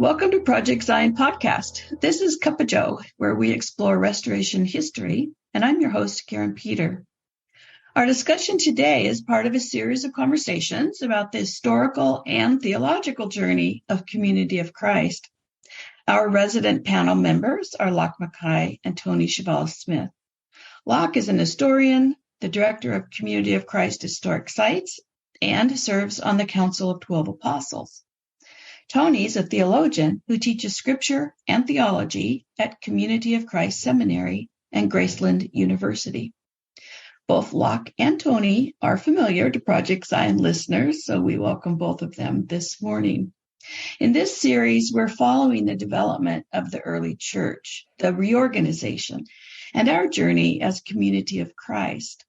Welcome to Project Zion Podcast. This is Cuppa Joe, where we explore restoration history, and I'm your host, Karin Peter. Our discussion today is part of a series of conversations about the historical and theological journey of Community of Christ. Our resident panel members are Lach Machay and Tony Chvala-Smith. Lach is an historian, the director of Community of Christ Historic Sites, and serves on the Council of 12 Apostles. Tony's a theologian who teaches scripture and theology at Community of Christ Seminary and Graceland University. Both Lach and Tony are familiar to Project Zion listeners, so we welcome both of them this morning. In this series, we're following the development of the early church, the reorganization, and our journey as Community of Christ.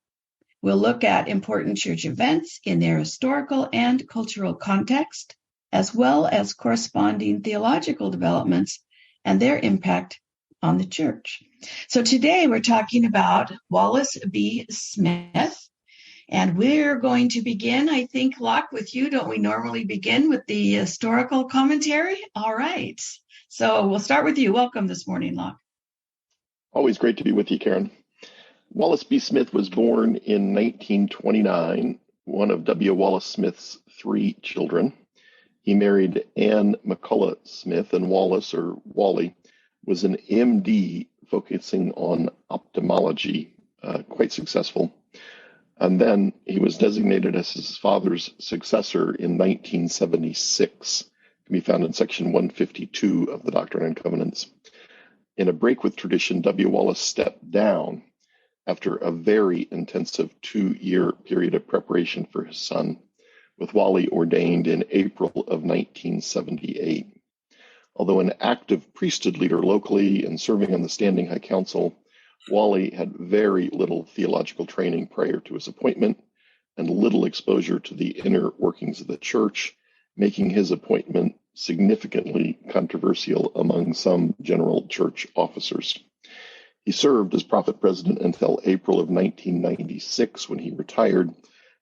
We'll look at important church events in their historical and cultural context, as well as corresponding theological developments and their impact on the church. So today we're talking about Wallace B. Smith, and we're going to begin, I think, Lach, with you. Don't we normally begin with the historical commentary? All right. So we'll start with you. Welcome this morning, Lach. Always great to be with you, Karin. Wallace B. Smith was born in 1929, one of W. Wallace Smith's 3 children. He married Anne Chvala-Smith, and Wallace, or Wally, was an MD focusing on ophthalmology, quite successful. And then he was designated as his father's successor in 1976. It can be found in section 152 of the Doctrine and Covenants. In a break with tradition, W. Wallace stepped down after a very intensive 2-year period of preparation for his son, with Wally ordained in April of 1978. Although an active priesthood leader locally and serving on the Standing High Council, Wally had very little theological training prior to his appointment and little exposure to the inner workings of the church, making his appointment significantly controversial among some general church officers. He served as prophet president until April of 1996, when he retired,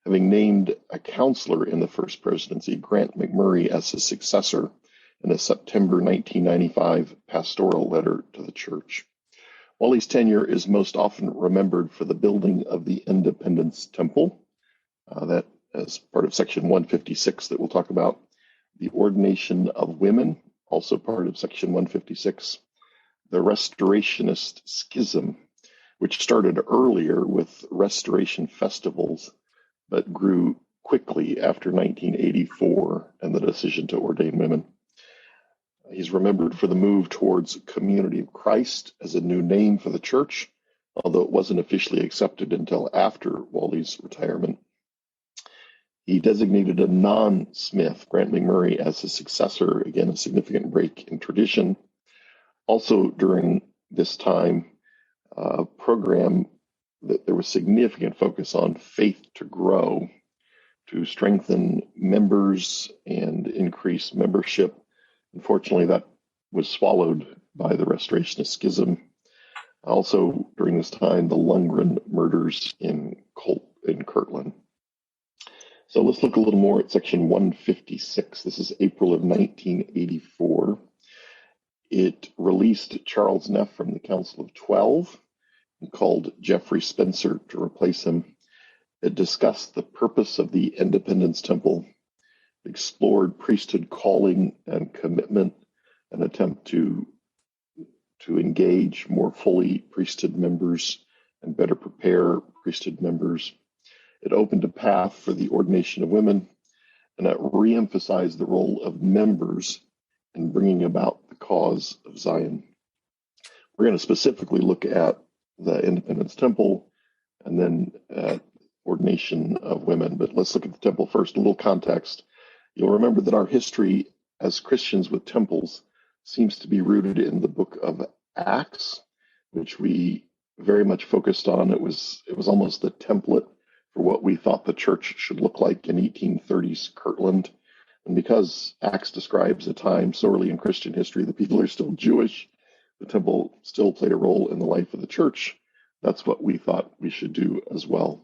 having named a counselor in the first presidency, Grant McMurray, as his successor in a September 1995 pastoral letter to the church. Wally's tenure is most often remembered for the building of the Independence Temple, that as part of section 156 that we'll talk about, the ordination of women, also part of section 156, the Restorationist Schism, which started earlier with Restoration festivals, but grew quickly after 1984 and the decision to ordain women. He's remembered for the move towards Community of Christ as a new name for the church, although it wasn't officially accepted until after Wally's retirement. He designated a non-Smith, Grant McMurray, as his successor, again, a significant break in tradition. Also during this time, a program that there was significant focus on faith to grow, to strengthen members and increase membership. Unfortunately, that was swallowed by the Restorationist Schism. Also, during this time, the Lundgren murders in Kirtland. So let's look a little more at section 156. This is April of 1984. It released Charles Neff from the Council of 12 and called Jeffrey Spencer to replace him. It discussed the purpose of the Independence Temple, explored priesthood calling and commitment, an attempt to engage more fully priesthood members and better prepare priesthood members. It opened a path for the ordination of women, and it reemphasized the role of members in bringing about the cause of Zion. We're going to specifically look at the Independence Temple and then ordination of women. But let's look at the temple first, a little context. You'll remember that our history as Christians with temples seems to be rooted in the book of Acts, which we very much focused on. It was almost the template for what we thought the church should look like in 1830s Kirtland. And because Acts describes a time so early in Christian history, the people are still Jewish, the temple still played a role in the life of the church. That's what we thought we should do as well.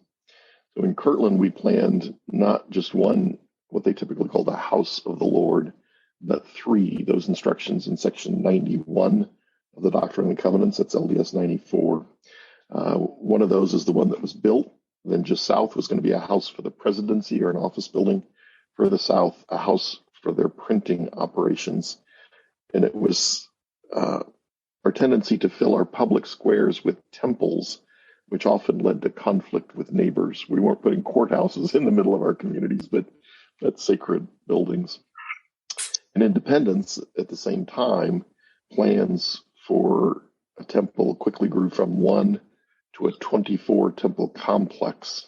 So in Kirtland, we planned not just one, what they typically call the house of the Lord, but three, those instructions in section 91 of the Doctrine and Covenants. That's LDS 94. One of those is the one that was built. Then just south was going to be a house for the presidency or an office building. Further south, a house for their printing operations. And it was our tendency to fill our public squares with temples, which often led to conflict with neighbors. We weren't putting courthouses in the middle of our communities, but sacred buildings. In Independence, at the same time, plans for a temple quickly grew from one to a 24 temple complex.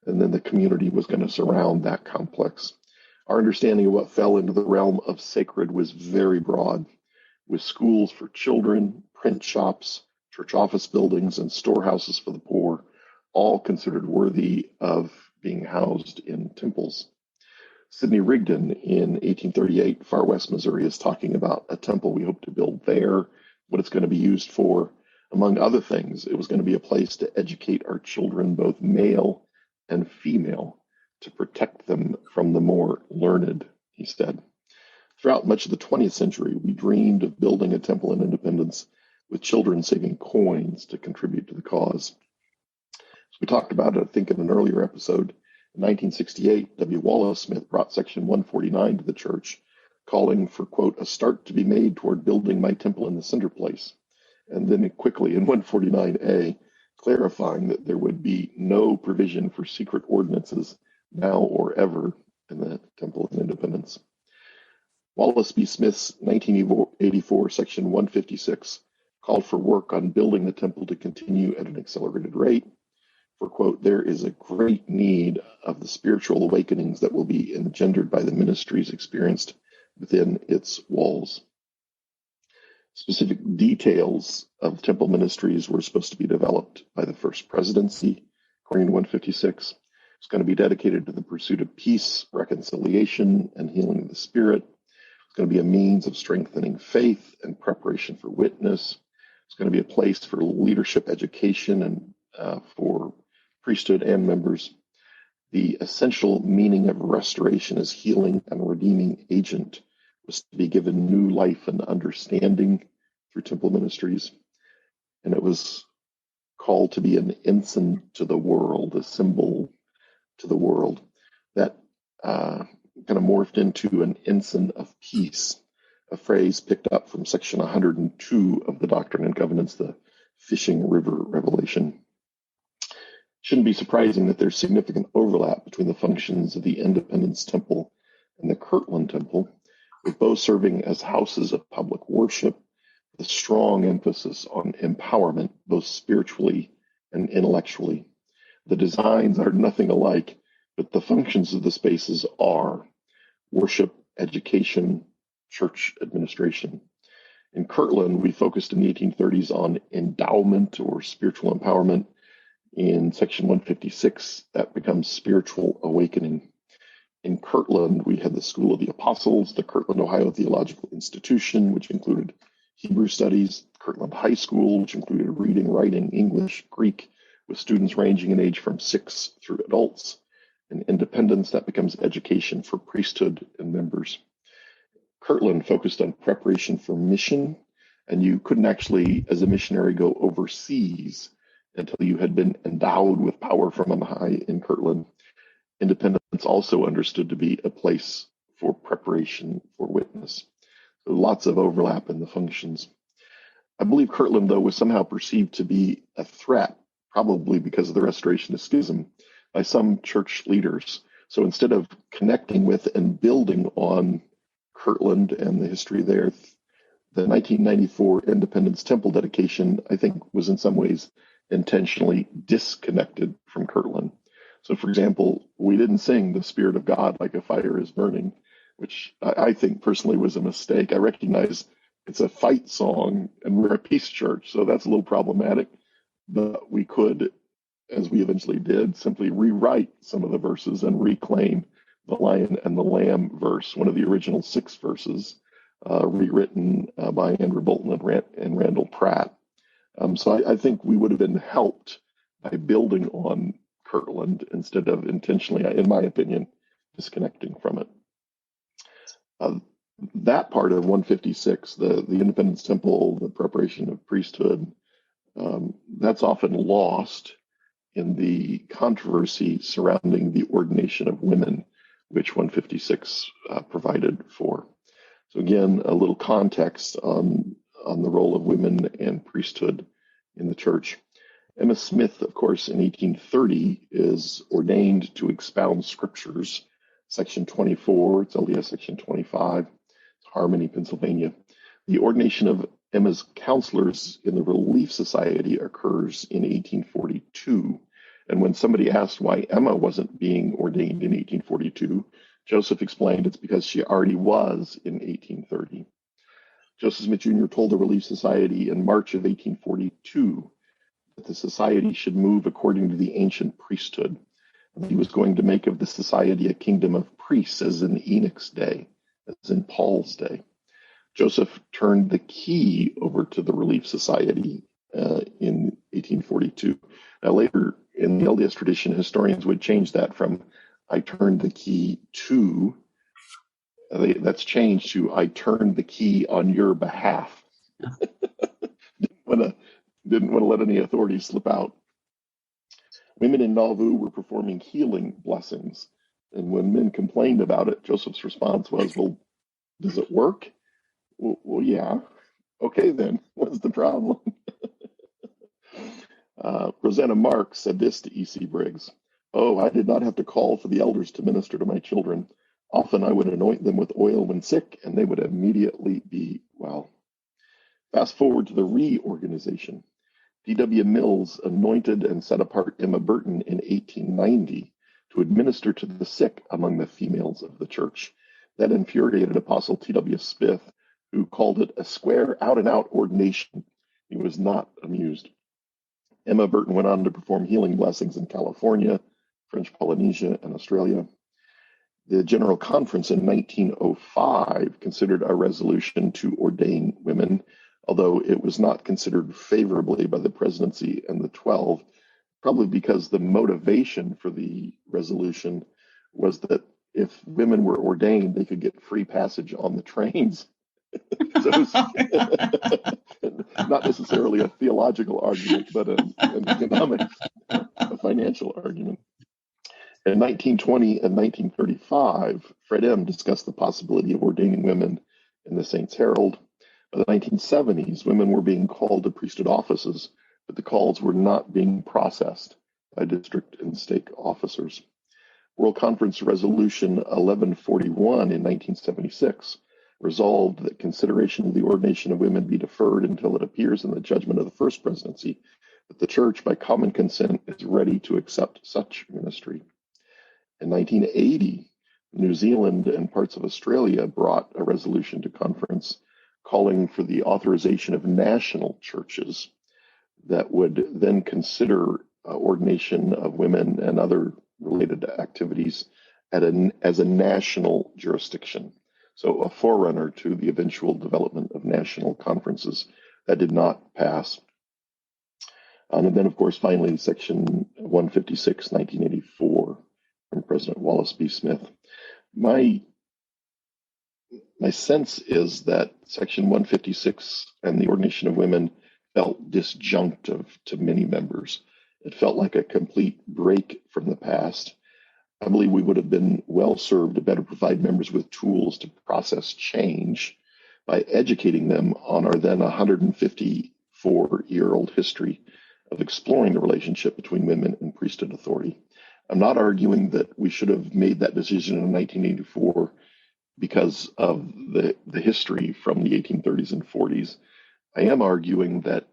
And then the community was going to surround that complex. Our understanding of what fell into the realm of sacred was very broad, with schools for children, print shops, church office buildings, and storehouses for the poor, all considered worthy of being housed in temples. Sidney Rigdon in 1838, Far West Missouri, is talking about a temple we hope to build there, what it's going to be used for. Among other things, it was going to be a place to educate our children, both male and female, to protect them from the more learned, he said. Throughout much of the 20th century, we dreamed of building a temple in Independence with children saving coins to contribute to the cause. As we talked about it, I think, in an earlier episode, in 1968, W. Wallace Smith brought Section 149 to the church, calling for, quote, a start to be made toward building my temple in the center place. And then quickly in 149A, clarifying that there would be no provision for secret ordinances now or ever in the Temple of Independence. Wallace B. Smith's 1984 Section 156 called for work on building the temple to continue at an accelerated rate. For, quote, there is a great need of the spiritual awakenings that will be engendered by the ministries experienced within its walls. Specific details of temple ministries were supposed to be developed by the first presidency, according to 156. It's going to be dedicated to the pursuit of peace, reconciliation, and healing of the spirit. It's going to be a means of strengthening faith and preparation for witness. It's going to be a place for leadership education and for priesthood and members. The essential meaning of restoration as healing and redeeming agent was to be given new life and understanding through temple ministries. And it was called to be an ensign to the world, a symbol to the world that kind of morphed into an ensign of peace, a phrase picked up from section 102 of the Doctrine and Covenants, the Fishing River Revelation. Shouldn't be surprising that there's significant overlap between the functions of the Independence Temple and the Kirtland Temple, with both serving as houses of public worship, with a strong emphasis on empowerment, both spiritually and intellectually. The designs are nothing alike, but the functions of the spaces are worship, education, church administration. In Kirtland, we focused in the 1830s on endowment or spiritual empowerment. In section 156, that becomes spiritual awakening. In Kirtland, we had the School of the Apostles, the Kirtland, Ohio Theological Institution, which included Hebrew studies, Kirtland High School, which included reading, writing, English, Greek, with students ranging in age from 6 through adults. In Independence, that becomes education for priesthood and members. Kirtland focused on preparation for mission, and you couldn't actually, as a missionary, go overseas until you had been endowed with power from on high in Kirtland. Independence also understood to be a place for preparation for witness. So lots of overlap in the functions. I believe Kirtland, though, was somehow perceived to be a threat, probably because of the restoration of schism, by some church leaders. So instead of connecting with and building on Kirtland and the history there, the 1994 Independence Temple dedication, I think, was in some ways intentionally disconnected from Kirtland. So, for example, we didn't sing "The Spirit of God Like a Fire is Burning," which I think personally was a mistake. I recognize it's a fight song, and we're a peace church, so that's a little problematic. But we could, as we eventually did, simply rewrite some of the verses and reclaim the lion and the lamb verse, one of the original 6 verses, rewritten by Andrew Bolton and Randall Pratt. So I think we would have been helped by building on Kirtland instead of intentionally, in my opinion, disconnecting from it. That part of 156, the independence temple, the preparation of priesthood, that's often lost in the controversy surrounding the ordination of women, which 156 provided for. So again, a little context on the role of women and priesthood in the church. Emma Smith, of course, in 1830 is ordained to expound scriptures, section 24, it's LDS section 25, Harmony, Pennsylvania. The ordination of Emma's counselors in the Relief Society occurs in 1842. And when somebody asked why Emma wasn't being ordained in 1842, Joseph explained it's because she already was in 1830. Joseph Smith Jr. told the Relief Society in March of 1842 that the society should move according to the ancient priesthood. He was going to make of the society a kingdom of priests, as in Enoch's day, as in Paul's day. Joseph turned the key over to the Relief Society in 1842. Now, later in the LDS tradition, historians would change that from "I turned the key to," that's changed to "I turned the key on your behalf." Didn't want to let any authority slip out. Women in Nauvoo were performing healing blessings, and when men complained about it, Joseph's response was, "Well, does it work?" Well, yeah. Okay, then, what's the problem? Rosanna Marks said this to E.C. Briggs: "Oh, I did not have to call for the elders to minister to my children. Often I would anoint them with oil when sick, and they would immediately be well." Fast forward to the reorganization. D.W. Mills anointed and set apart Emma Burton in 1890 to administer to the sick among the females of the church. That infuriated Apostle T.W. Smith, who called it a square, out-and-out ordination. He was not amused. Emma Burton went on to perform healing blessings in California, French Polynesia, and Australia. The General Conference in 1905 considered a resolution to ordain women, although it was not considered favorably by the presidency and the 12, probably because the motivation for the resolution was that if women were ordained, they could get free passage on the trains. So not necessarily a theological argument, but an economic, a financial argument. In 1920 and 1935, Fred M. discussed the possibility of ordaining women in the Saints Herald. By the 1970s, women were being called to priesthood offices, but the calls were not being processed by district and stake officers. World Conference Resolution 1141 in 1976 resolved that consideration of the ordination of women be deferred until it appears in the judgment of the first presidency that the church, by common consent, is ready to accept such ministry. In 1980, New Zealand and parts of Australia brought a resolution to conference calling for the authorization of national churches that would then consider ordination of women and other related activities as a national jurisdiction. So a forerunner to the eventual development of national conferences. That did not pass. And then, of course, finally, Section 156, 1984, from President Wallace B. Smith. My sense is that Section 156 and the ordination of women felt disjunctive to many members. It felt like a complete break from the past. I believe we would have been well served to better provide members with tools to process change by educating them on our then 154-year-old history of exploring the relationship between women and priesthood authority. I'm not arguing that we should have made that decision in 1984 because of the history from the 1830s and 40s. I am arguing that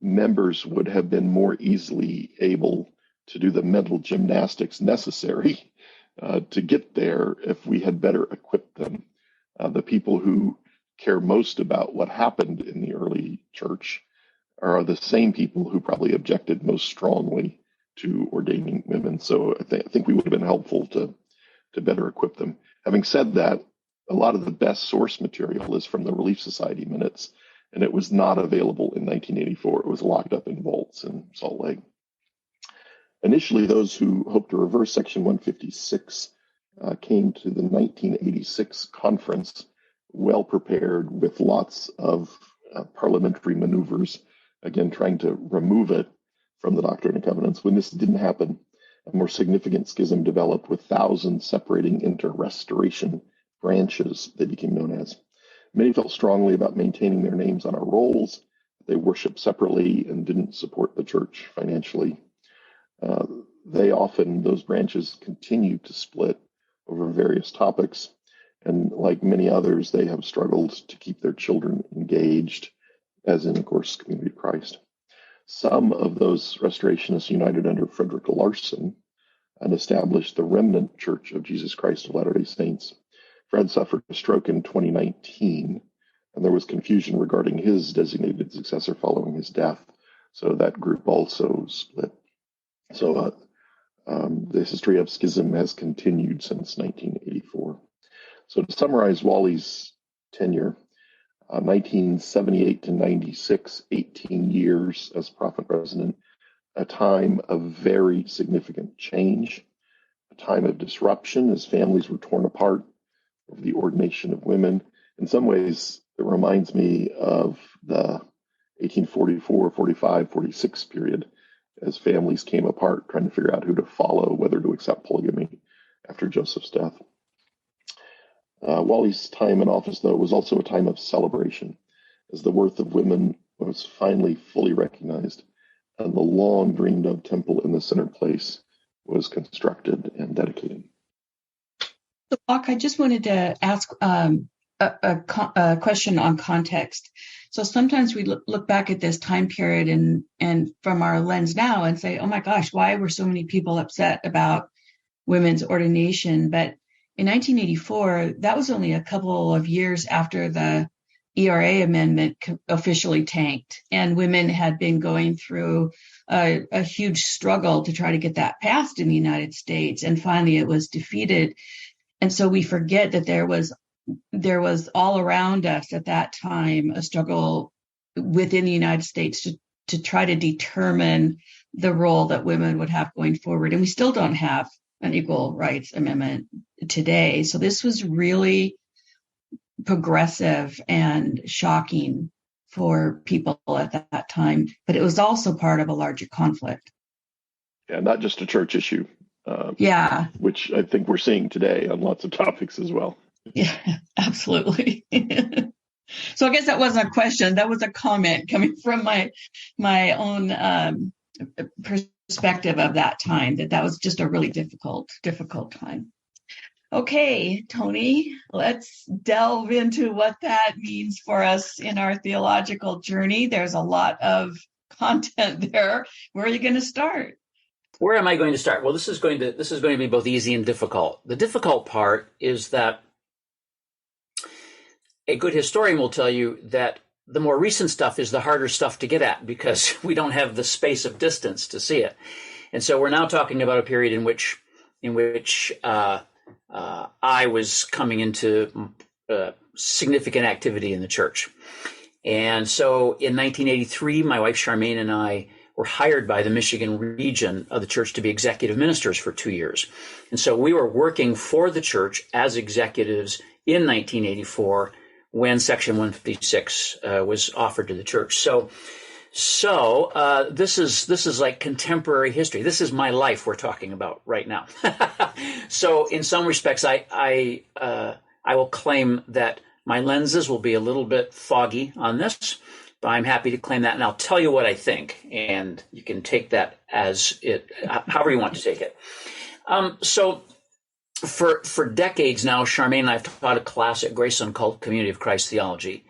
members would have been more easily able to do the mental gymnastics necessary to get there if we had better equipped them. The people who care most about what happened in the early church are the same people who probably objected most strongly to ordaining women. So I think we would have been helpful to better equip them. Having said that, a lot of the best source material is from the Relief Society minutes, and it was not available in 1984. It was locked up in vaults in Salt Lake. Initially, those who hoped to reverse Section 156 came to the 1986 conference well prepared with lots of parliamentary maneuvers, again, trying to remove it from the Doctrine and Covenants. When this didn't happen, a more significant schism developed with thousands separating into restoration branches, they became known as. Many felt strongly about maintaining their names on our rolls. They worshiped separately and didn't support the church financially. Those branches continued to split over various topics. And like many others, they have struggled to keep their children engaged, as in, of course, Community of Christ. Some of those restorationists united under Frederick Larson and established the Remnant Church of Jesus Christ of Latter-day Saints. Fred suffered a stroke in 2019, and there was confusion regarding his designated successor following his death. So that group also split. So the history of schism has continued since 1984. So to summarize Wally's tenure, 1978 to 96, 18 years as prophet resident, a time of very significant change, a time of disruption as families were torn apart over the ordination of women. In some ways, it reminds me of the 1844, 45, 46 period, as families came apart trying to figure out who to follow, whether to accept polygamy after Joseph's death. Wally's time in office, though, was also a time of celebration, as the worth of women was finally fully recognized, and the long dreamed of temple in the center place was constructed and dedicated. So, Lach, I just wanted to ask a question on context. So sometimes we look back at this time period and from our lens now and say, oh my gosh, why were so many people upset about women's ordination? But in 1984, that was only a couple of years after the ERA amendment officially tanked, and women had been going through a huge struggle to try to get that passed in the United States, and finally it was defeated. And so we forget that there was all around us at that time a struggle within the United States to try to determine the role that women would have going forward. And we still don't have an equal rights amendment today. So this was really progressive and shocking for people at that time, but it was also part of a larger conflict. Yeah, not just a church issue. Which I think we're seeing today on lots of topics as well. Yeah, absolutely. So I guess that wasn't a question. That was a comment coming from my own perspective of that time, that was just a really difficult time. Okay, Tony, let's delve into what that means for us in our theological journey. There's a lot of content there. Where are you going to start? Where am I going to start? Well, this is going to be both easy and difficult. The difficult part is that a good historian will tell you that the more recent stuff is the harder stuff to get at because we don't have the space of distance to see it. And so we're now talking about a period in which I was coming into significant activity in the church. And so in 1983, my wife Charmaine and I were hired by the Michigan region of the church to be executive ministers for 2 years. And so we were working for the church as executives in 1984 when Section 156 was offered to the church. So this is like contemporary history. This is my life we're talking about right now. So in some respects, I will claim that my lenses will be a little bit foggy on this, but I'm happy to claim that, and I'll tell you what I think, and you can take that as it, however you want to take it. So for decades now, Charmaine and I have taught a class at Grayson called Community of Christ Theology,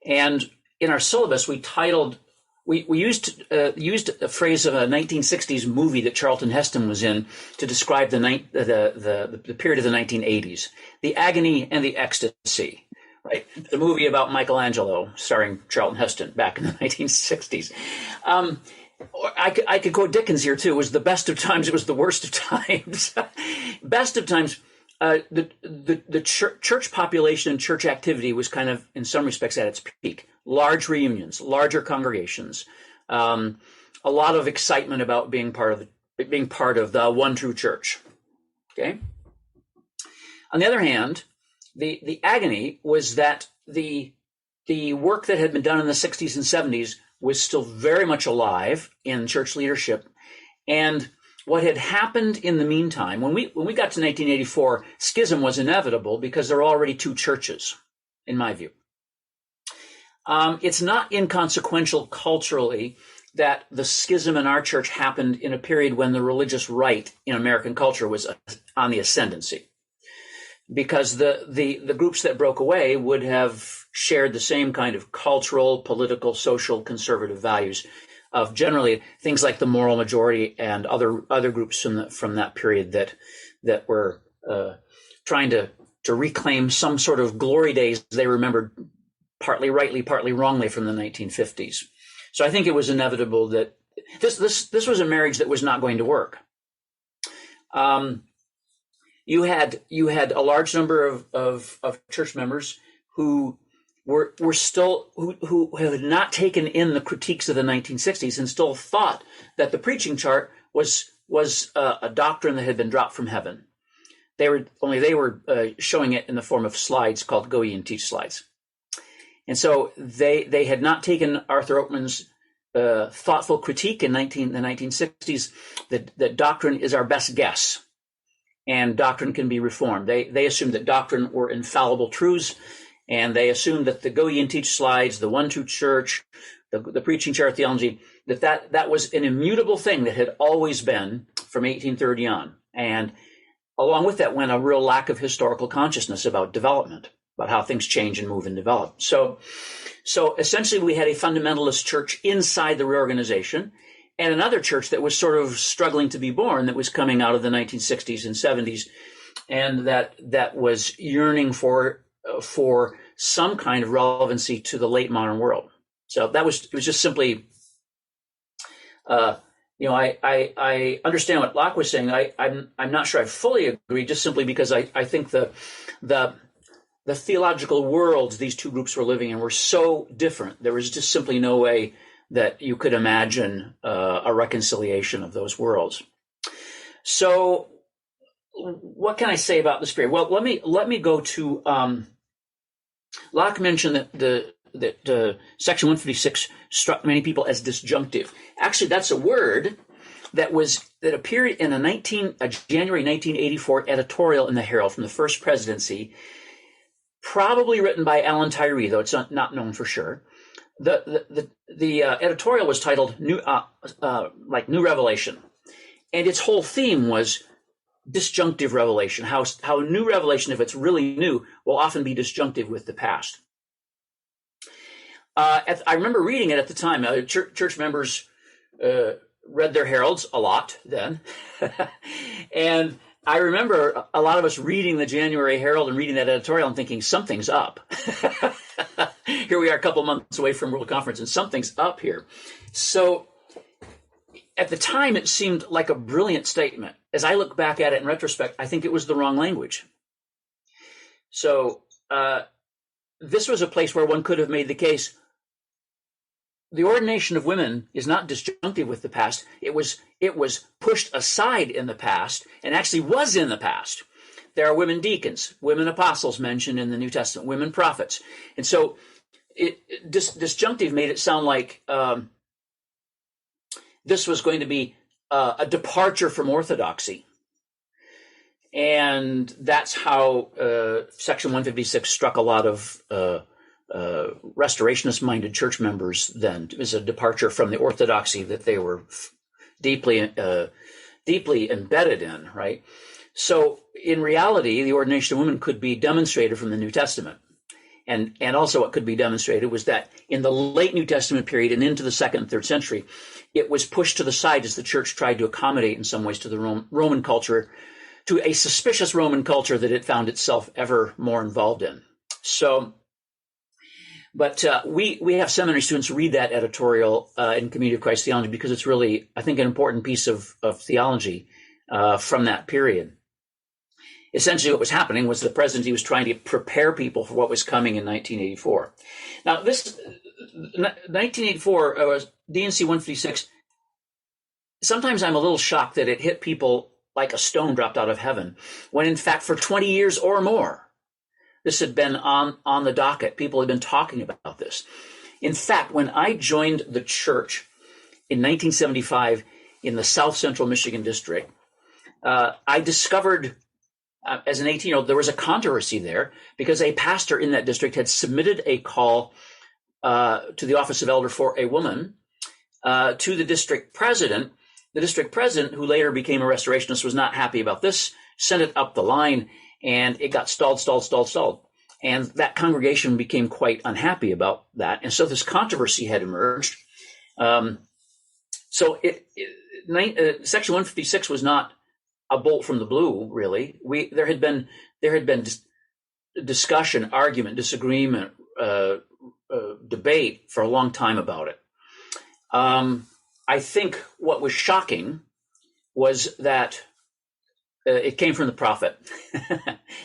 and in our syllabus we titled. We used a phrase of a 1960s movie that Charlton Heston was in to describe the period of the 1980s, the agony and the ecstasy, right? The movie about Michelangelo starring Charlton Heston back in the 1960s. I could quote Dickens here too. It was the best of times. It was the worst of times. Best of times. The church population and church activity was kind of, in some respects, at its peak. Large reunions, larger congregations, a lot of excitement about being part of the one true church. Okay. On the other hand, the agony was that the work that had been done in the 60s and 70s was still very much alive in church leadership. And what had happened in the meantime, when we got to 1984, schism was inevitable because there were already two churches, in my view. It's not inconsequential culturally that the schism in our church happened in a period when the religious right in American culture was on the ascendancy. Because the groups that broke away would have shared the same kind of cultural, political, social, conservative values of generally things like the moral majority and other groups from that period that were trying to reclaim some sort of glory days they remembered partly rightly, partly wrongly from the 1950s. So I think it was inevitable that this was a marriage that was not going to work. You had a large number of church members who were still who had not taken in the critiques of the 1960s and still thought that the preaching chart was a doctrine that had been dropped from heaven. They were showing it in the form of slides called "Go Ye and Teach" slides, and so they had not taken Arthur Oatman's thoughtful critique in the 1960s that doctrine is our best guess. And doctrine can be reformed. They assumed that doctrine were infallible truths, and they assumed that the "Go Ye and Teach" slides, the one true church, the preaching chart theology, that was an immutable thing that had always been from 1830 on. And along with that went a real lack of historical consciousness about development, about how things change and move and develop. So essentially we had a fundamentalist church inside the reorganization, and another church that was sort of struggling to be born that was coming out of the 1960s and 70s, and that was yearning for some kind of relevancy to the late modern world. So it was just simply, I understand what Lach was saying. I'm not sure I fully agree, just simply because I think the theological worlds these two groups were living in were so different. There was just simply no way that you could imagine a reconciliation of those worlds. So, what can I say about this period? Well, let me go to Lach mentioned that Section 156 struck many people as disjunctive. Actually, that's a word that appeared in a January 1984 editorial in the Herald from the first presidency, probably written by Alan Tyree, though it's not known for sure. The editorial was titled New Revelation, and its whole theme was disjunctive revelation. How new revelation, if it's really new, will often be disjunctive with the past. I remember reading it at the time. Church members read their heralds a lot then, and I remember a lot of us reading the January Herald and reading that editorial and thinking something's up. Here we are a couple months away from World Conference and something's up here. So at the time, it seemed like a brilliant statement. As I look back at it in retrospect, I think it was the wrong language. So this was a place where one could have made the case. The ordination of women is not disjunctive with the past. It was pushed aside in the past and actually was in the past. There are women deacons, women apostles mentioned in the New Testament, women prophets. And so disjunctive made it sound like this was going to be a departure from orthodoxy. And that's how Section 156 struck a lot of restorationist-minded church members then. It was a departure from the orthodoxy that they were deeply embedded in, right? So in reality, the ordination of women could be demonstrated from the New Testament. And also what could be demonstrated was that in the late New Testament period and into the 2nd and 3rd century, it was pushed to the side as the church tried to accommodate in some ways to the Roman culture, to a suspicious Roman culture that it found itself ever more involved in. So But we have seminary students read that editorial in Community of Christ Theology because it's really, I think, an important piece of theology from that period. Essentially, what was happening was the presidency was trying to prepare people for what was coming in 1984. Now, this 1984 DNC 156. Sometimes I'm a little shocked that it hit people like a stone dropped out of heaven, when in fact for 20 years or more, this had been on the docket. People had been talking about this. In fact, when I joined the church in 1975 in the South Central Michigan district, I discovered as an 18-year-old, there was a controversy there because a pastor in that district had submitted a call to the office of elder for a woman to the district president. The district president, who later became a restorationist, was not happy about this, sent it up the line, and it got stalled. And that congregation became quite unhappy about that. And so this controversy had emerged. Section 156 was not a bolt from the blue, really. There had been discussion, argument, disagreement, debate for a long time about it. I think what was shocking was that it came from the prophet.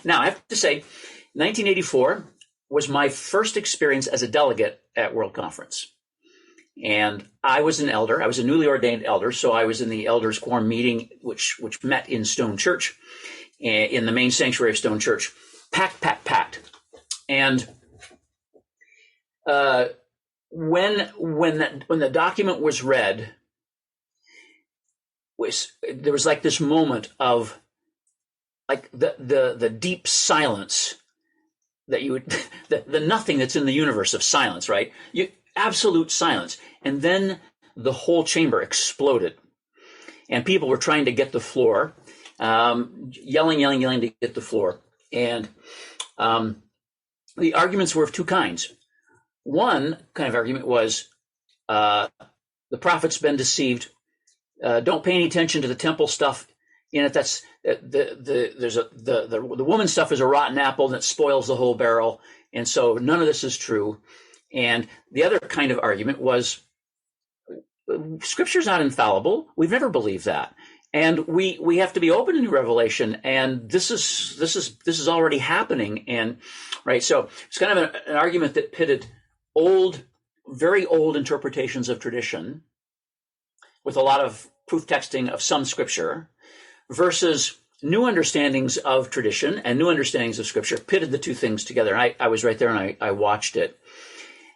Now, I have to say, 1984 was my first experience as a delegate at World Conference. And I was an elder. I was a newly ordained elder, so I was in the elders' quorum meeting, which met in Stone Church, in the main sanctuary of Stone Church, packed. And when the document was read, there was like this moment of like the deep silence that you would the nothing that's in the universe of silence, right? Absolute silence. And then the whole chamber exploded. And people were trying to get the floor, yelling to get the floor. And the arguments were of two kinds. One kind of argument was the prophet's been deceived. Don't pay any attention to the temple stuff in it. That's the woman stuff is a rotten apple and it spoils the whole barrel. And so none of this is true. And the other kind of argument was Scripture's not infallible. We've never believed that. And we have to be open to new revelation. And this is already happening. And right. So it's kind of an argument that pitted very old interpretations of tradition with a lot of proof texting of some Scripture versus new understandings of tradition and new understandings of Scripture, pitted the two things together. And I was right there and I watched it.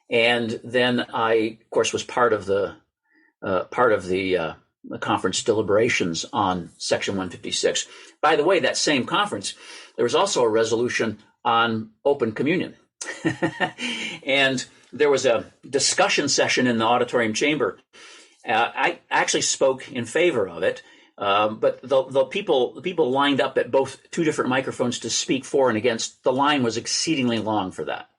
And then I, of course, was part of the conference deliberations on Section 156. By the way, that same conference, there was also a resolution on open communion. And there was a discussion session in the auditorium chamber. I actually spoke in favor of it, but the people lined up at two different microphones to speak for and against. The line was exceedingly long for that.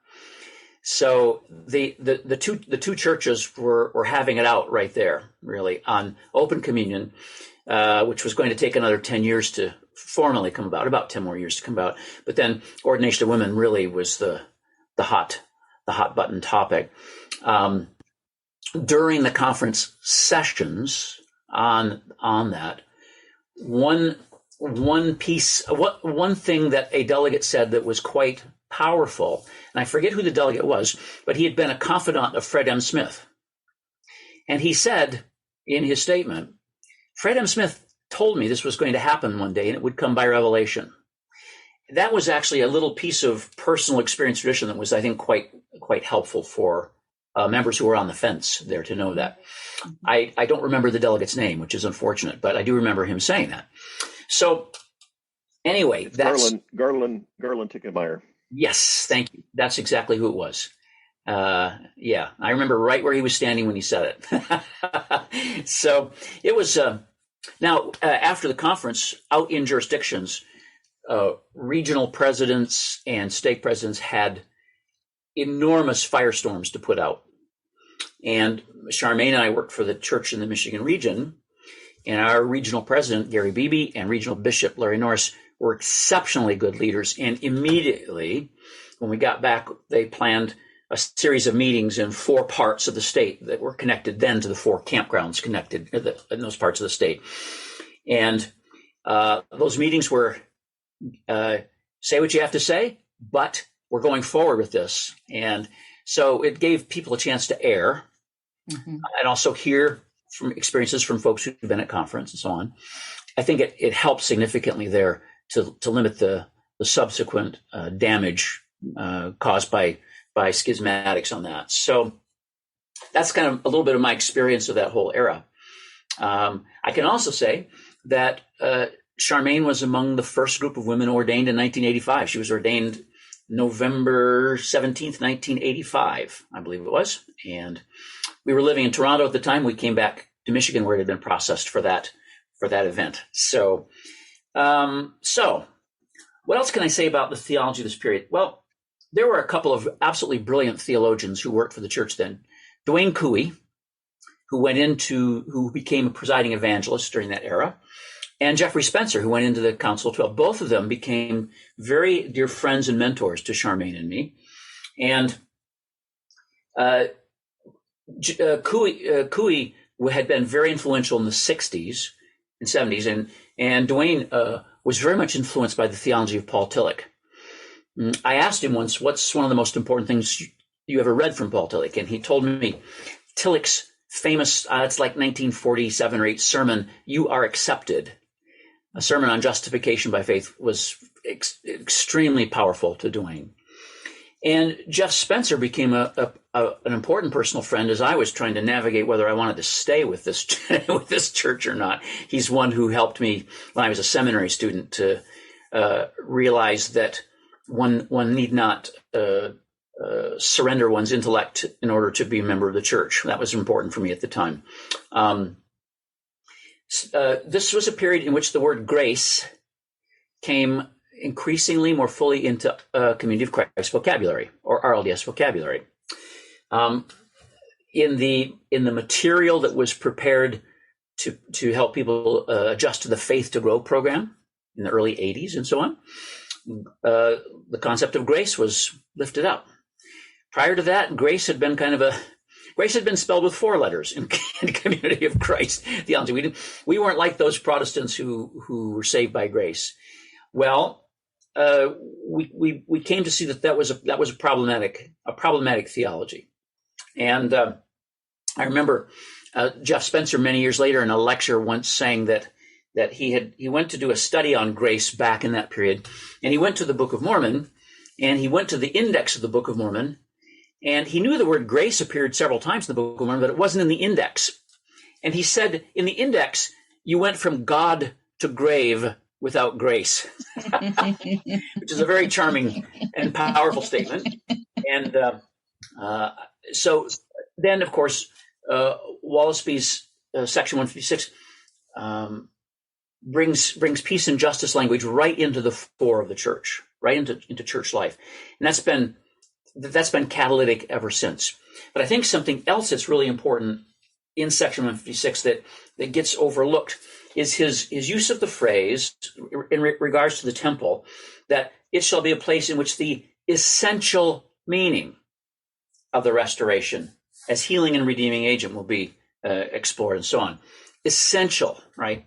So the two churches were having it out right there, really, on open communion, which was going to take another 10 years to formally come about 10 more years to come about. But then ordination of women really was the hot button topic. During the conference sessions on that, one thing that a delegate said that was quite powerful, and I forget who the delegate was, but he had been a confidant of Fred M. Smith. And he said in his statement, Fred M. Smith told me this was going to happen one day and it would come by revelation. That was actually a little piece of personal experience tradition that was, I think, quite helpful for members who were on the fence there to know that. I don't remember the delegate's name, which is unfortunate, but I do remember him saying that. So anyway, that's Garland Tickenmeyer. Yes, thank you. That's exactly who it was. Yeah, I remember right where he was standing when he said it. So it was, now after the conference, out in jurisdictions, regional presidents and stake presidents had enormous firestorms to put out. And Charmaine and I worked for the church in the Michigan region, and our regional president, Gary Beebe, and regional bishop, Larry Norris, were exceptionally good leaders. And immediately when we got back, they planned a series of meetings in 4 parts of the state that were connected then to the 4 campgrounds connected in those parts of the state. And those meetings were say what you have to say, but we're going forward with this. And so it gave people a chance to air and also hear from experiences from folks who've been at conference and so on. I think it helped significantly there to limit the subsequent damage caused by schismatics on that. So that's kind of a little bit of my experience of that whole era. I can also say that Charmaine was among the first group of women ordained in 1985. She was ordained November 17th, 1985, I believe it was. And we were living in Toronto at the time. We came back to Michigan where it had been processed for that event. So what else can I say about the theology of this period? Well, there were a couple of absolutely brilliant theologians who worked for the church then. Duane Cooey, who became a presiding evangelist during that era, and Jeffrey Spencer, who went into the Council of 12. Both of them became very dear friends and mentors to Charmaine and me. And Cooey had been very influential in the 60s and 70s, and Duane was very much influenced by the theology of Paul Tillich. I asked him once, what's one of the most important things you ever read from Paul Tillich? And he told me Tillich's famous, it's like 1947 or 8 sermon, You Are Accepted, a sermon on justification by faith, was extremely powerful to Duane. And Jeff Spencer became an important personal friend as I was trying to navigate whether I wanted to stay with this with this church or not. He's one who helped me when I was a seminary student to realize that one need not surrender one's intellect in order to be a member of the church. That was important for me at the time. This was a period in which the word grace came increasingly more fully into Community of Christ vocabulary, or RLDS vocabulary. In the material that was prepared to help people adjust to the Faith to Grow program in the early 80s and so on, the concept of grace was lifted up. Prior to that, grace had been spelled with 4 letters in Community of Christ theology. We weren't like those Protestants who were saved by grace. Well, we came to see that was a problematic theology. And I remember Jeff Spencer many years later in a lecture once saying that he went to do a study on grace back in that period, and he went to the Book of Mormon, and he went to the index of the Book of Mormon, and he knew the word grace appeared several times in the Book of Mormon, but it wasn't in the index. And he said, in the index, you went from God to grave without grace, which is a very charming and powerful statement. And so then, of course, Wallace B's section 156 brings peace and justice language right into the fore of the church, right into church life. And that's been catalytic ever since. But I think something else that's really important in section 156 that gets overlooked is his use of the phrase in regards to the temple, that it shall be a place in which the essential meaning of the restoration as healing and redeeming agent will be explored and so on. Essential, right?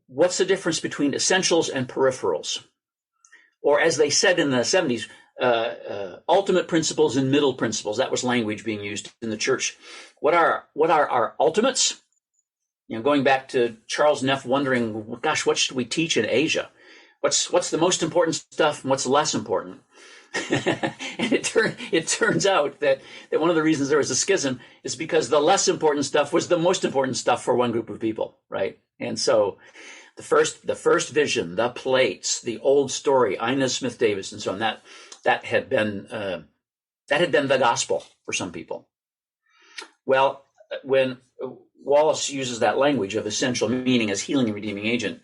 What's the difference between essentials and peripherals? Or as they said in the 70s, ultimate principles and middle principles. That was language being used in the church. What are our ultimates? Going back to Charles Neff wondering, gosh, what should we teach in Asia? What's the most important stuff and what's less important? And it turns out that one of the reasons there was a schism is because the less important stuff was the most important stuff for one group of people, right? And so the first vision, the plates, the old story, Inez Smith Davis, and so on, that had been the gospel for some people. Well, when Wallace uses that language of essential meaning as healing and redeeming agent,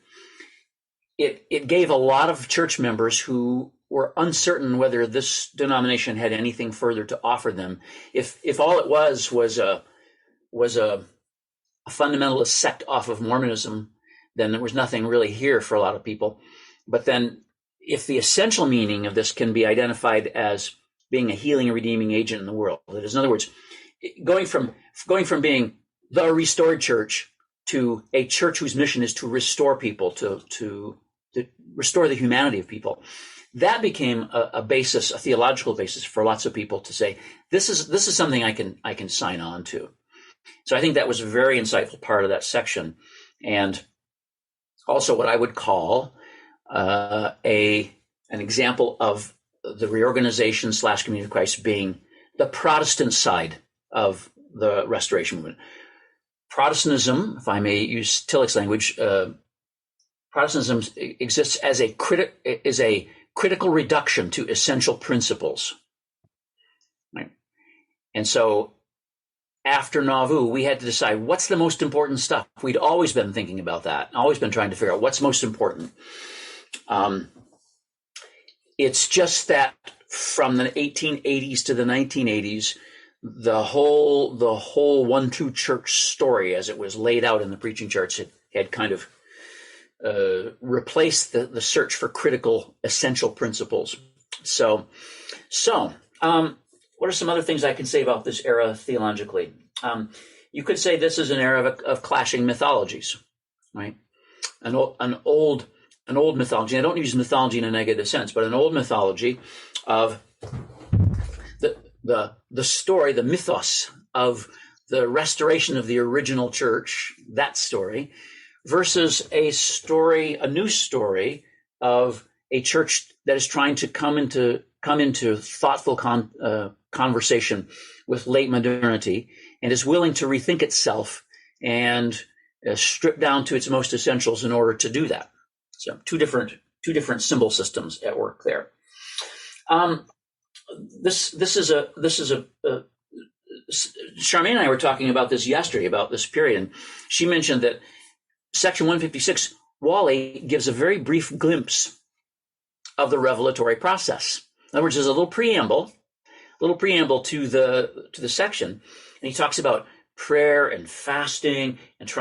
it gave a lot of church members who were uncertain whether this denomination had anything further to offer them. If all it was a fundamentalist sect off of Mormonism, then there was nothing really here for a lot of people. But then if the essential meaning of this can be identified as being a healing and redeeming agent in the world. That is, in other words, going from being the restored church to a church whose mission is to restore people, to restore the humanity of people. That became a basis, a theological basis for lots of people to say, this is something I can sign on to. So I think that was a very insightful part of that section, and also what I would call an example of the reorganization / Community of Christ being the Protestant side of the Restoration movement. Protestantism, if I may use Tillich's language, Protestantism exists as a critical reduction to essential principles. Right? And so after Nauvoo, we had to decide what's the most important stuff. We'd always been thinking about that, always been trying to figure out what's most important. It's just that from the 1880s to the 1980s, the whole 1-2 church story, as it was laid out in the preaching charts, had kind of replaced the search for critical, essential principles. So, what are some other things I can say about this era theologically? You could say this is an era of clashing mythologies, right? An old mythology. I don't use mythology in a negative sense, but an old mythology of the story, the mythos of the restoration of the original church, that story, versus a new story of a church that is trying to come into thoughtful conversation with late modernity and is willing to rethink itself and strip down to its most essentials in order to do that. So two different symbol systems at work there. This is a Charmaine and I were talking about this yesterday, about this period, and she mentioned that section 156, Wally gives a very brief glimpse of the revelatory process. In other words, there's a little preamble to the section, and he talks about prayer and fasting and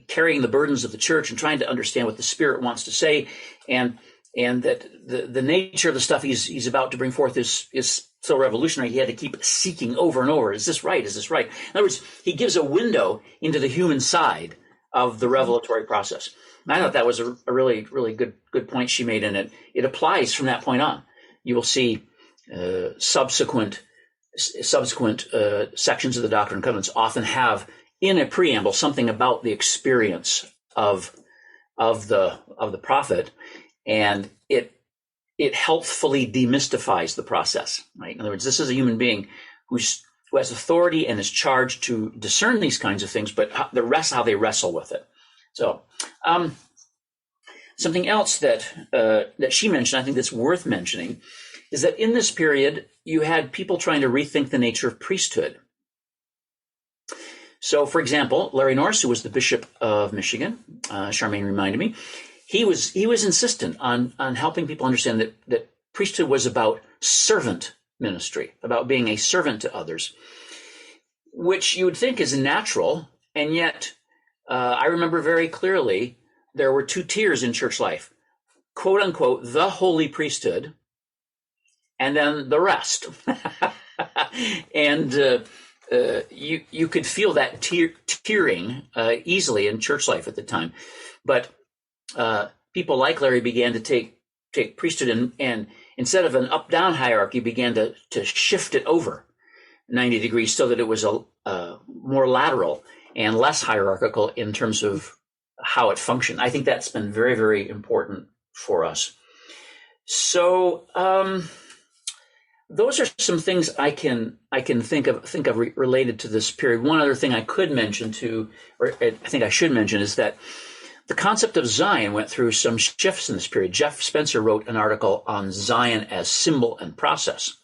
carrying the burdens of the church and trying to understand what the Spirit wants to say, and that the nature of the stuff he's about to bring forth is so revolutionary. He had to keep seeking over and over. Is this right? Is this right? In other words, he gives a window into the human side of the revelatory process. And I thought that was a really, really good point she made in it. It applies from that point on. You will see subsequent sections of the Doctrine and Covenants often have in a preamble something about the experience of the prophet, and it helpfully demystifies the process. Right? In other words, this is a human being who has authority and is charged to discern these kinds of things, but how they wrestle with it. So, something else that she mentioned, I think that's worth mentioning, is that in this period, you had people trying to rethink the nature of priesthood. So, for example, Larry Norris, who was the Bishop of Michigan, Charmaine reminded me, he was insistent on helping people understand that priesthood was about servant ministry, about being a servant to others, which you would think is natural, and yet I remember very clearly there were two tiers in church life, quote unquote, the holy priesthood, and then the rest. And you could feel that tiering easily in church life at the time. But people like Larry began to take priesthood and instead of an up-down hierarchy, began to shift it over 90 degrees so that it was a more lateral and less hierarchical in terms of how it functioned. I think that's been very, very important for us. So those are some things I can think of related to this period. One other thing I could mention or I think I should mention, is that the concept of Zion went through some shifts in this period. Jeff Spencer wrote an article on Zion as symbol and process.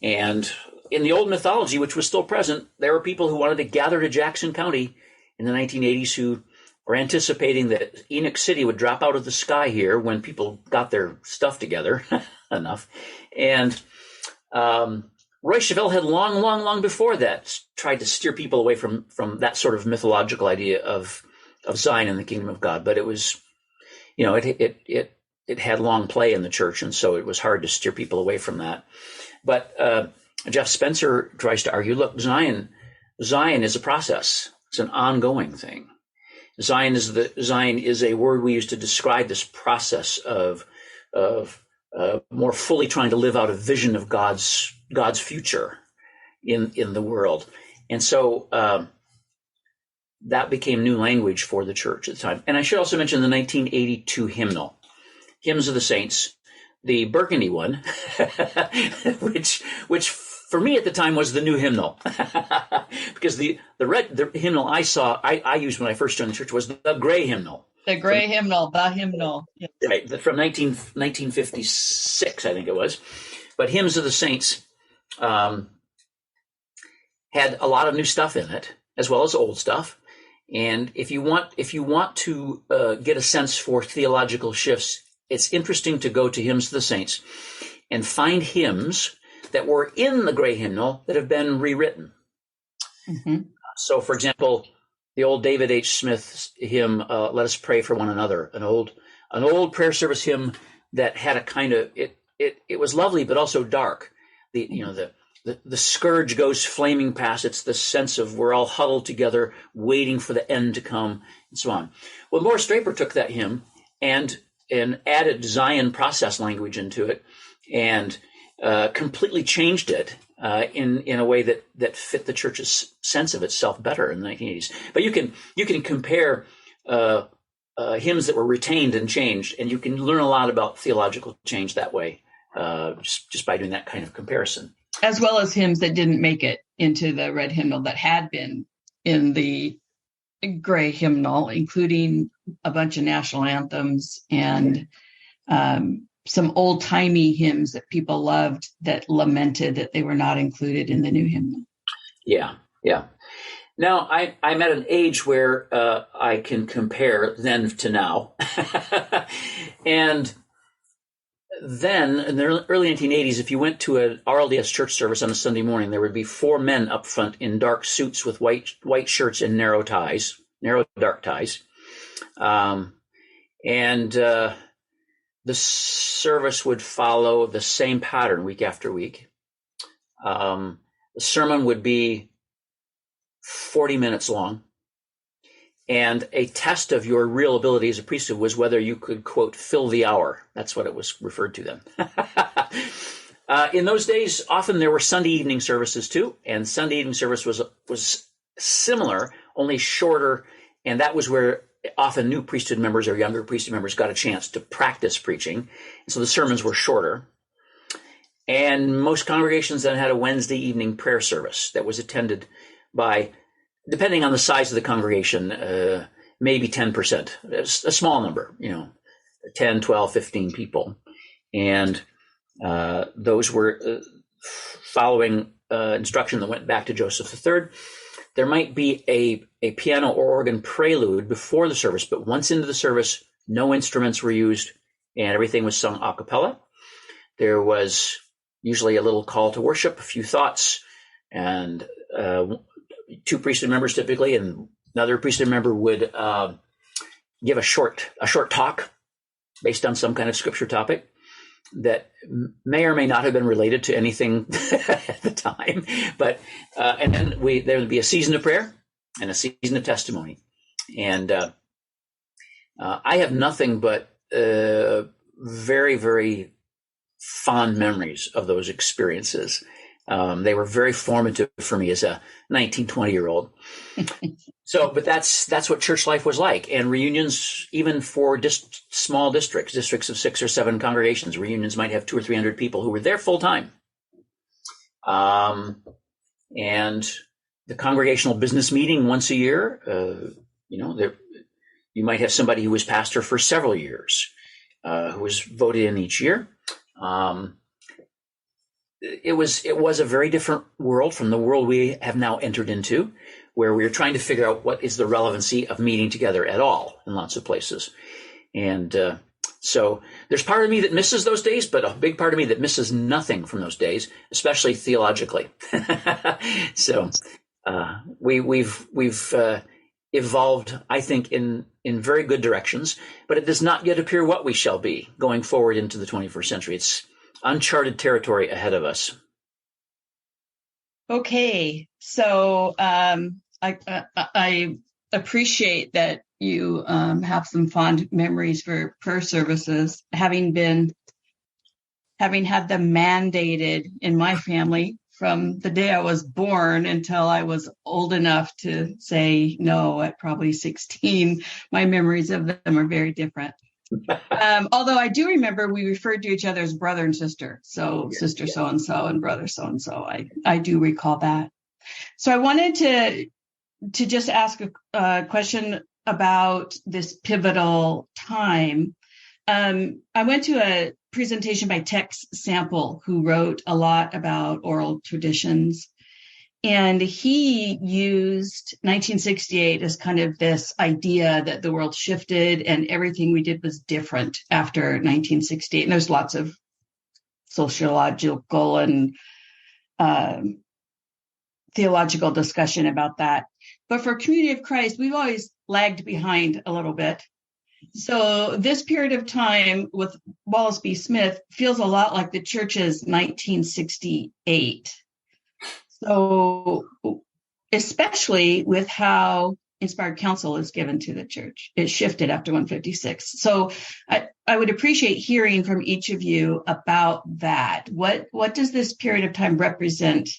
And in the old mythology, which was still present, there were people who wanted to gather to Jackson County in the 1980s who were anticipating that Enoch City would drop out of the sky here when people got their stuff together enough. And Roy Chevelle had long before that tried to steer people away from that sort of mythological idea of Zion and the kingdom of God. But it was, it it had long play in the church, and so it was hard to steer people away from that. But Jeff Spencer tries to argue, look, Zion is a process. It's an ongoing thing. Zion is a word we use to describe this process of more fully trying to live out a vision of God's future in the world. And so that became new language for the church at the time. And I should also mention the 1982 hymnal, Hymns of the Saints, the burgundy one, which for me at the time was the new hymnal, because the hymnal I used when I first joined the church was the gray hymnal. The gray hymnal, the hymnal. Yes. Right, from 1956, I think it was. But Hymns of the Saints had a lot of new stuff in it, as well as old stuff. And if you want to get a sense for theological shifts, it's interesting to go to Hymns of the Saints and find hymns that were in the gray hymnal that have been rewritten. Mm-hmm. So, for example, the old David H. Smith hymn, "Let Us Pray for One Another," an old prayer service hymn that had a kind of it was lovely but also dark. The scourge goes flaming past. It's the sense of we're all huddled together, waiting for the end to come, and so on. Well, Morris Draper took that hymn and added Zion process language into it, and completely changed it in a way that fit the church's sense of itself better in the 1980s. But you can compare hymns that were retained and changed, and you can learn a lot about theological change that way, just by doing that kind of comparison. As well as hymns that didn't make it into the red hymnal that had been in the gray hymnal, including a bunch of national anthems and some old-timey hymns that people loved that lamented that they were not included in the new hymnal. Yeah. Now, I'm at an age where I can compare then to now. And then, in the early 1980s, if you went to an RLDS church service on a Sunday morning, there would be 4 men up front in dark suits with white shirts and narrow dark ties. The service would follow the same pattern week after week. The sermon would be 40 minutes long. And a test of your real ability as a priesthood was whether you could, quote, fill the hour. That's what it was referred to then. In those days, often there were Sunday evening services too. And Sunday evening service was similar, only shorter. And that was where often new priesthood members or younger priesthood members got a chance to practice preaching. And so the sermons were shorter. And most congregations then had a Wednesday evening prayer service that was attended by, depending on the size of the congregation, maybe 10%, a small number, 10, 12, 15 people. And those were following instruction that went back to Joseph III. There might be a piano or organ prelude before the service, but once into the service, no instruments were used and everything was sung a cappella. There was usually a little call to worship, a few thoughts, and 2 priesthood members typically, and another priesthood member would give a short talk based on some kind of scripture topic that may or may not have been related to anything at the time, but and then there would be a season of prayer and a season of testimony, and I have nothing but very, very fond memories of those experiences. They were very formative for me as a 19, 20-year-old. So, but that's what church life was like. And reunions, even for small districts of 6 or 7 congregations, reunions might have 200 or 300 people who were there full time. And the congregational business meeting once a year, you might have somebody who was pastor for several years, who was voted in each year. It was a very different world from the world we have now entered into, where we're trying to figure out what is the relevancy of meeting together at all in lots of places. And so there's part of me that misses those days, but a big part of me that misses nothing from those days, especially theologically. So we've evolved, I think, in in very good directions, but it does not yet appear what we shall be going forward into the 21st century. It's uncharted territory ahead of us. Okay, so I appreciate that you have some fond memories for prayer services, having had them mandated in my family from the day I was born until I was old enough to say no at probably 16. My memories of them are very different. Although I do remember we referred to each other as brother and sister. So sister so-and-so and brother so-and-so. I do recall that. So I wanted to just ask a question about this pivotal time. I went to a presentation by Tex Sample, who wrote a lot about oral traditions. And he used 1968 as kind of this idea that the world shifted and everything we did was different after 1968. And there's lots of sociological and theological discussion about that. But for Community of Christ, we've always lagged behind a little bit. So this period of time with Wallace B. Smith feels a lot like the church's 1968. So especially with how inspired counsel is given to the church, it shifted after 156. So I would appreciate hearing from each of you about that. What does this period of time represent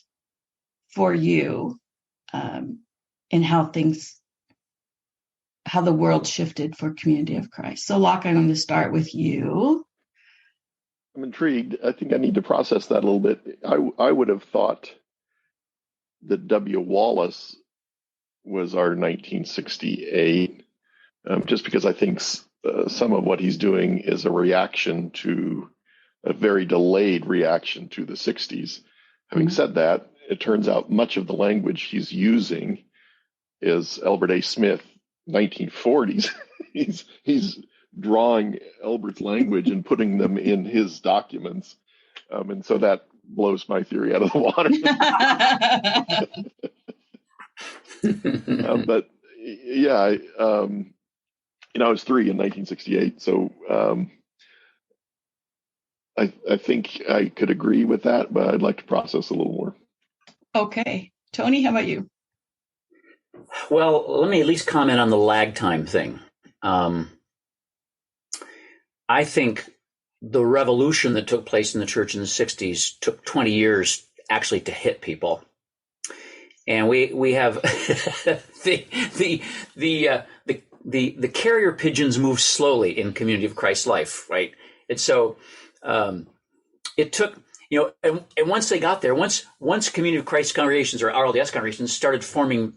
for you, and how the world shifted for Community of Christ? So Lach, I'm going to start with you. I'm intrigued. I think I need to process that a little bit. I would have thought that W. Wallace was our 1968, just because I think some of what he's doing is a reaction to a very delayed reaction to the 60s. Having said that, it turns out much of the language he's using is Albert A. Smith, 1940s. he's drawing Albert's language and putting them in his documents. And so that blows my theory out of the water. But yeah, I was 3 in 1968. So I think I could agree with that, but I'd like to process a little more. Okay. Tony, how about you? Well, let me at least comment on the lag time thing. I think the revolution that took place in the church in the 60s took 20 years actually to hit people. And we have the carrier pigeons move slowly in Community of Christ life, right? And so it took, and once they got there, once Community of Christ congregations or RLDS congregations started forming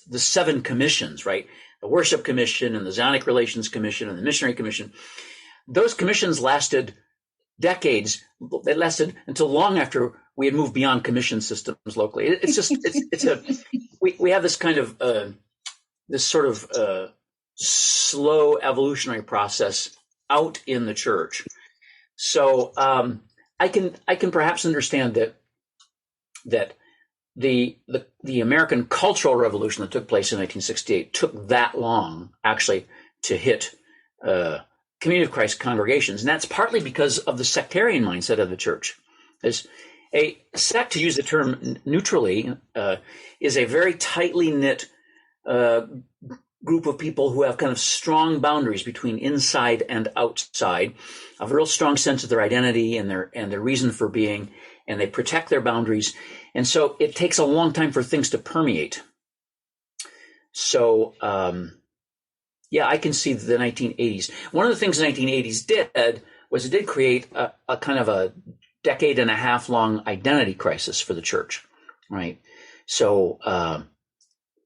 the 7 commissions, right? The Worship Commission and the Zionic Relations Commission and the Missionary Commission. Those commissions lasted decades. They lasted until long after we had moved beyond commission systems locally. We have this kind of this sort of slow evolutionary process out in the church. So I can perhaps understand that the American cultural revolution that took place in 1968 took that long actually to hit Community of Christ congregations. And that's partly because of the sectarian mindset of the church. As a sect, to use the term neutrally, is a very tightly knit group of people who have kind of strong boundaries between inside and outside, a real strong sense of their identity and their reason for being, and they protect their boundaries. And so it takes a long time for things to permeate. So, I can see the 1980s. One of the things the 1980s did was it did create a kind of a decade and a half long identity crisis for the church, right? So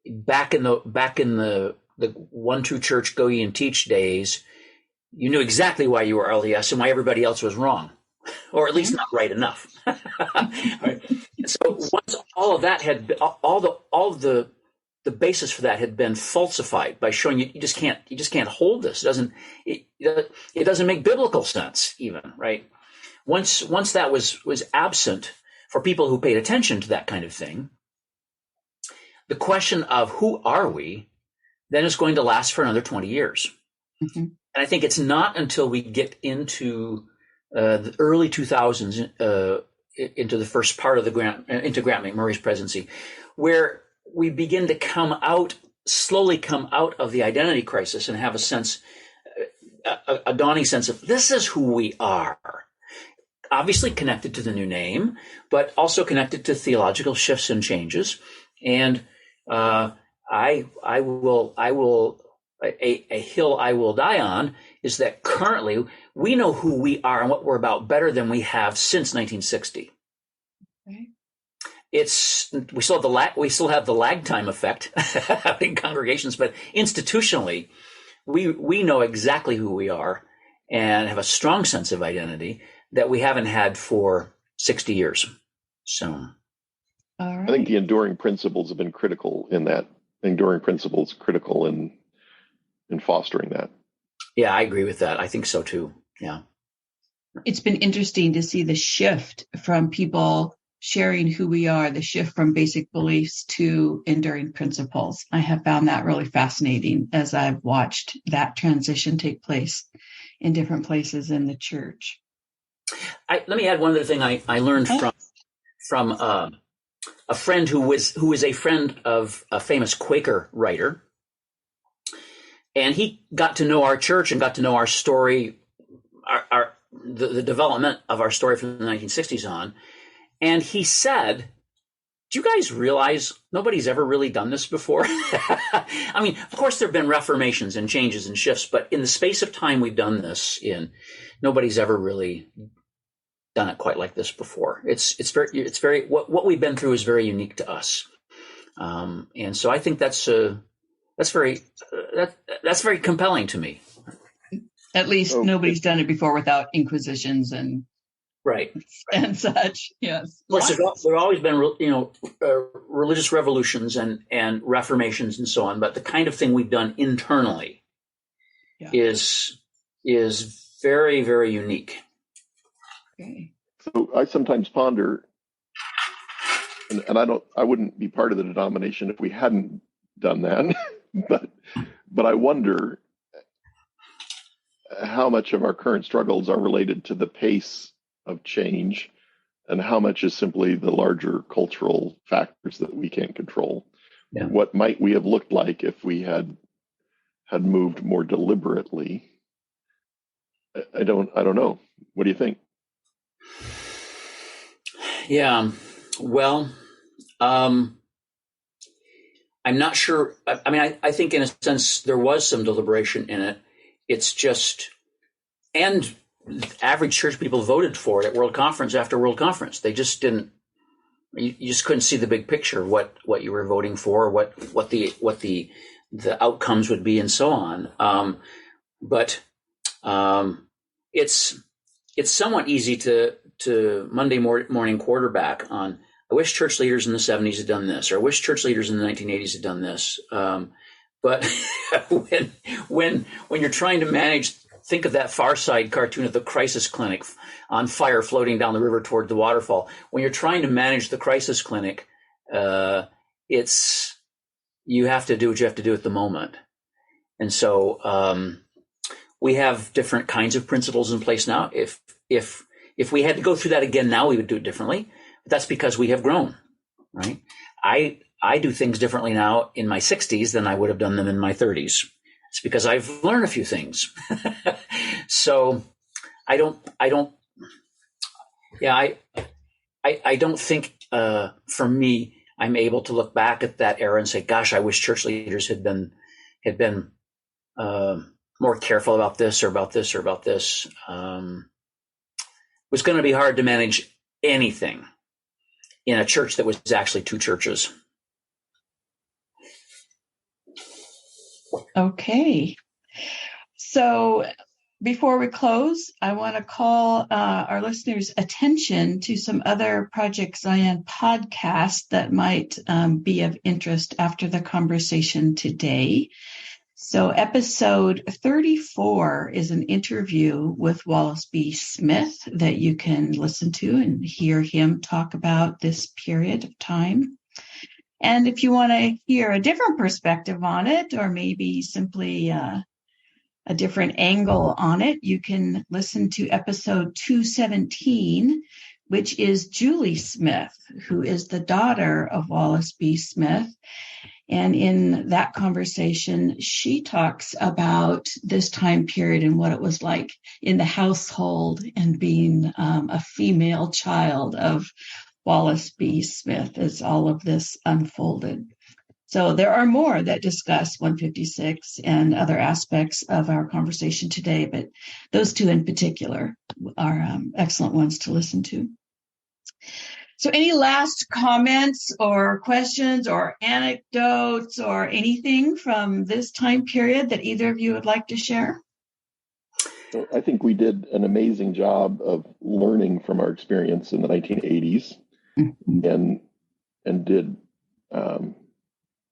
back in the one true church, go ye and teach days, you knew exactly why you were RLDS and why everybody else was wrong, or at least not right enough. Right? So once all of that had all the basis for that had been falsified by showing you just can't hold this. It doesn't make biblical sense even, right? Once that was absent for people who paid attention to that kind of thing, the question of who are we then it's going to last for another 20 years. Mm-hmm. And I think it's not until we get into the early 2000s, into the first part of into Grant McMurray's presidency, where we begin to slowly come out of the identity crisis and have a sense, a dawning sense of this is who we are. Obviously connected to the new name, but also connected to theological shifts and changes. And a hill I will die on is that currently we know who we are and what we're about better than we have since 1960. Okay. We still have the lag time effect in congregations, but institutionally, we know exactly who we are and have a strong sense of identity that we haven't had for 60 years. So, all right. I think the enduring principles have been critical in that. Enduring principles critical in fostering that. Yeah, I agree with that. I think so too. Yeah. It's been interesting to see the shift from people sharing who we are, the shift from basic beliefs to enduring principles. I have found that really fascinating as I've watched that transition take place in different places in the church. Let me add one other thing I learned from a friend who is a friend of a famous Quaker writer. And he got to know our church and got to know our story, the development of our story from the 1960s on. And he said, do you guys realize nobody's ever really done this before? I mean, of course, there have been reformations and changes and shifts, but in the space of time we've done this nobody's ever really done it quite like this before. It's very what we've been through is very unique to us. And so I think that's very compelling to me. At least nobody's done it before without inquisitions and right and such. Yes, of course, there have always been religious revolutions and reformations and so on. But the kind of thing we've done internally is very, very unique. Okay. So I sometimes ponder, and I wouldn't be part of the denomination if we hadn't done that. But I wonder how much of our current struggles are related to the pace of change and how much is simply the larger cultural factors that we can't control. Yeah. What might we have looked like if we had moved more deliberately? I don't know. What do you think? Yeah, well, I'm not sure. I mean, I think in a sense there was some deliberation in it. It's just, and average church people voted for it at World Conference after World Conference. They just didn't. You just couldn't see the big picture, what you were voting for, what the outcomes would be, and so on. But it's somewhat easy to Monday morning quarterback on. I wish church leaders in the 70s had done this, or I wish church leaders in the 1980s had done this. But when you're trying to manage, think of that Far Side cartoon of the crisis clinic on fire floating down the river toward the waterfall. When you're trying to manage the crisis clinic, you have to do what you have to do at the moment. And so we have different kinds of principles in place now. If we had to go through that again now, we would do it differently. But that's because we have grown, right? I do things differently now in my 60s than I would have done them in my 30s. It's because I've learned a few things. So I don't think for me, I'm able to look back at that era and say, gosh, I wish church leaders had been more careful about this or about this or about this. It was going to be hard to manage anything in a church that was actually two churches. Okay. So before we close, I want to call our listeners' attention to some other Project Zion podcasts that might be of interest after the conversation today. So episode 34 is an interview with Wallace B. Smith that you can listen to and hear him talk about this period of time. And if you want to hear a different perspective on it, or maybe simply a different angle on it, you can listen to episode 217, which is Julie Smith, who is the daughter of Wallace B. Smith. And in that conversation, she talks about this time period and what it was like in the household and being a female child of Wallace B. Smith as all of this unfolded. So there are more that discuss 156 and other aspects of our conversation today, but those two in particular are excellent ones to listen to. So any last comments or questions or anecdotes or anything from this time period that either of you would like to share? So I think we did an amazing job of learning from our experience in the 1980s, and did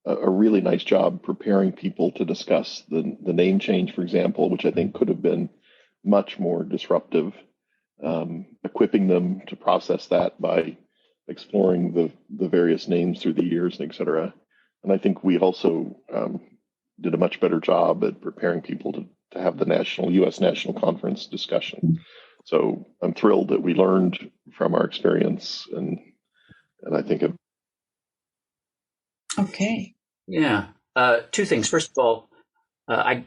a really nice job preparing people to discuss the name change, for example, which I think could have been much more disruptive, equipping them to process that by exploring the various names through the years, et cetera. And I think we also did a much better job at preparing people to have the U.S. National Conference discussion. So I'm thrilled that we learned from our experience, and I think of. Okay. Yeah. Two things. First of all, I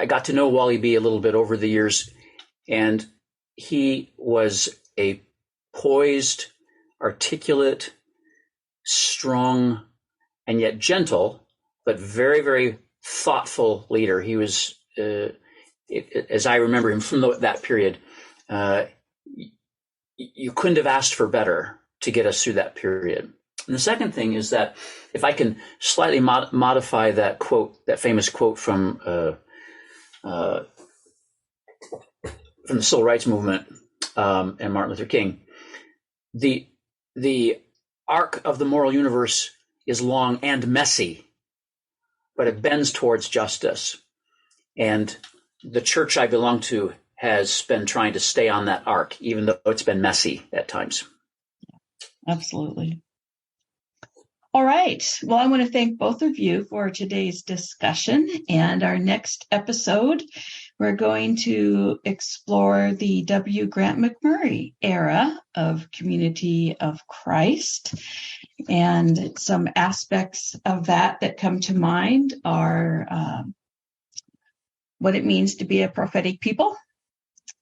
got to know Wally B a little bit over the years, and he was a poised, articulate, strong, and yet gentle, but very, very thoughtful leader. He was, as I remember him from that period, you couldn't have asked for better to get us through that period. And the second thing is that if I can slightly modify that quote, that famous quote from the Civil Rights Movement and Martin Luther King, the arc of the moral universe is long and messy, but it bends towards justice. And the church I belong to has been trying to stay on that arc, even though it's been messy at times. Absolutely. All right. Well, I want to thank both of you for today's discussion. And our next episode, we're going to explore the W. Grant McMurray era of Community of Christ. And some aspects of that come to mind are what it means to be a prophetic people,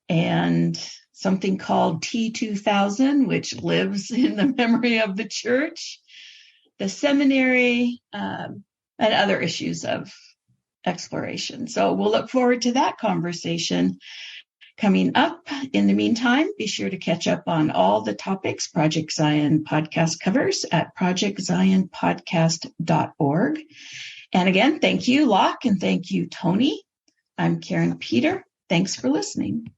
and something called T2000, which lives in the memory of the church, the seminary, and other issues of exploration. So we'll look forward to that conversation coming up. In the meantime, be sure to catch up on all the topics Project Zion podcast covers at projectzionpodcast.org. And again, thank you, Lach, and thank you, Tony. I'm Karin Peter. Thanks for listening.